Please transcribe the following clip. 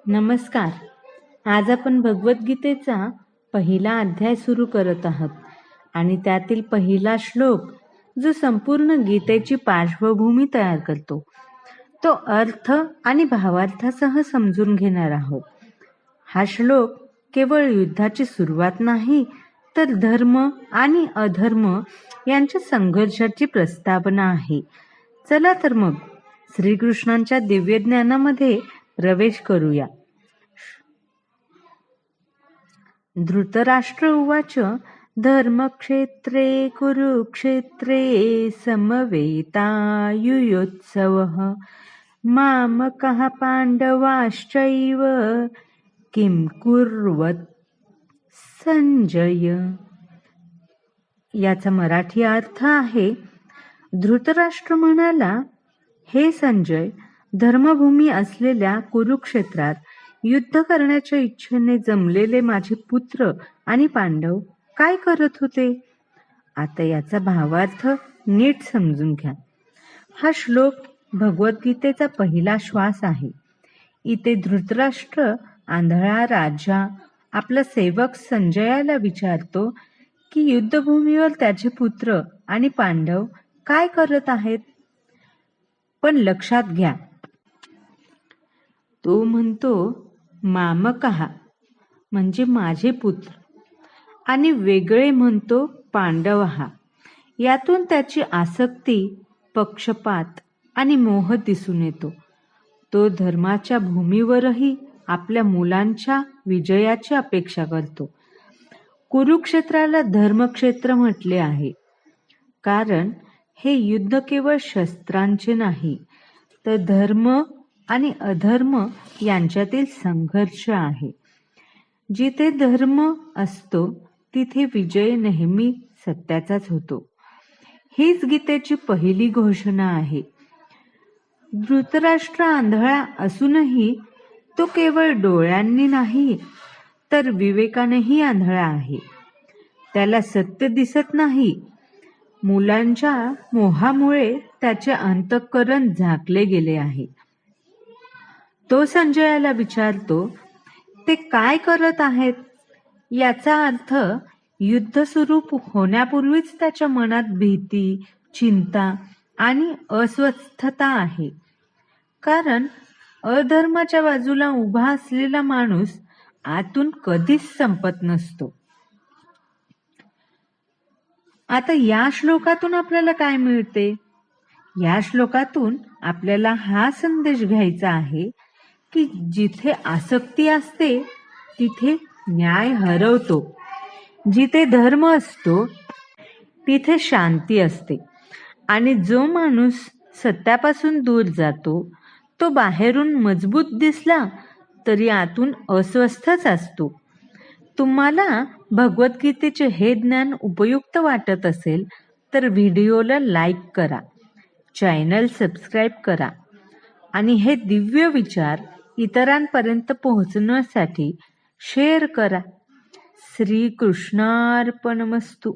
नमस्कार. आज आपण भगवद्गीतेचा पहिला अध्याय सुरू करत आहोत आणि त्यातील पहिला श्लोक जो संपूर्ण गीतेची पार्श्वभूमी तयार करतो तो अर्थ आणि भावार्थासह समजून घेणार आहोत. हा श्लोक केवळ युद्धाची सुरुवात नाही तर धर्म आणि अधर्म यांच्या संघर्षाची प्रस्तावना आहे. चला तर मग श्रीकृष्णांच्या दिव्य ज्ञानामध्ये प्रवेश करूया. धृतराष्ट्र उवाच धर्मक्षेत्रे कुरुक्षेत्रे समवेतायुयोत्सवः मामकः पांडवाश्चैव किं कुर्वत संजय. याचा मराठी अर्थ आहे, धृतराष्ट्र म्हणाला, हे संजय, धर्मभूमी असलेल्या कुरुक्षेत्रात युद्ध करण्याच्या इच्छेने जमलेले माझे पुत्र आणि पांडव काय करत होते. आता याचा भावार्थ नीट समजून घ्या. हा श्लोक भगवद्गीतेचा पहिला श्वास आहे. इथे धृतराष्ट्र आंधळा राजा आपला सेवक संजयाला विचारतो की युद्धभूमीवर त्याचे पुत्र आणि पांडव काय करत आहेत. पण लक्षात घ्या, तो म्हणतो मामकहा म्हणजे माझे पुत्र आणि वेगळे म्हणतो पांडवहा. यातून त्याची आसक्ती, पक्षपात आणि मोह दिसून येतो. तो धर्माच्या भूमीवरही आपल्या मुलांच्या विजयाची अपेक्षा करतो. कुरुक्षेत्राला धर्मक्षेत्र म्हटले आहे कारण हे युद्ध केवळ शस्त्रांचे नाही तर धर्म आणि अधर्म यांच्यातील संघर्ष आहे. जिथे धर्म असतो तिथे विजय नेहमी सत्याचाच होतो. हीच गीतेची पहिली घोषणा आहे. धृतराष्ट्र आंधळा असूनही तो केवळ डोळ्यांनी नाही तर विवेकानेही आंधळा आहे. त्याला सत्य दिसत नाही. मुलांच्या मोहामुळे त्याचे अंतःकरण झाकले गेले आहे. तो संजयाला विचारतो, ते काय करत आहेत. याचा अर्थ युद्ध सुरू होण्यापूर्वीच त्याच्या मनात भीती, चिंता आणि अस्वस्थता आहे. कारण अधर्माच्या बाजूला उभा असलेला माणूस आतून कधीच संपत नसतो. आता या श्लोकातून आपल्याला काय मिळते. या श्लोकातून आपल्याला हा संदेश घ्यायचा आहे की जिथे आसक्ती असते तिथे न्याय हरवतो. जिथे धर्म असतो तिथे शांती असते आणि जो माणूस सत्यापासून दूर जातो तो बाहेरून मजबूत दिसला तरी आतून अस्वस्थच असतो. तुम्हाला भगवद्गीतेचे हे ज्ञान उपयुक्त वाटत असेल तर व्हिडिओला लाईक करा, चॅनल सबस्क्राईब करा आणि हे दिव्य विचार इतरांपर्यंत पोहोचण्यासाठी शेअर करा. श्री कृष्णार्पणमस्तु.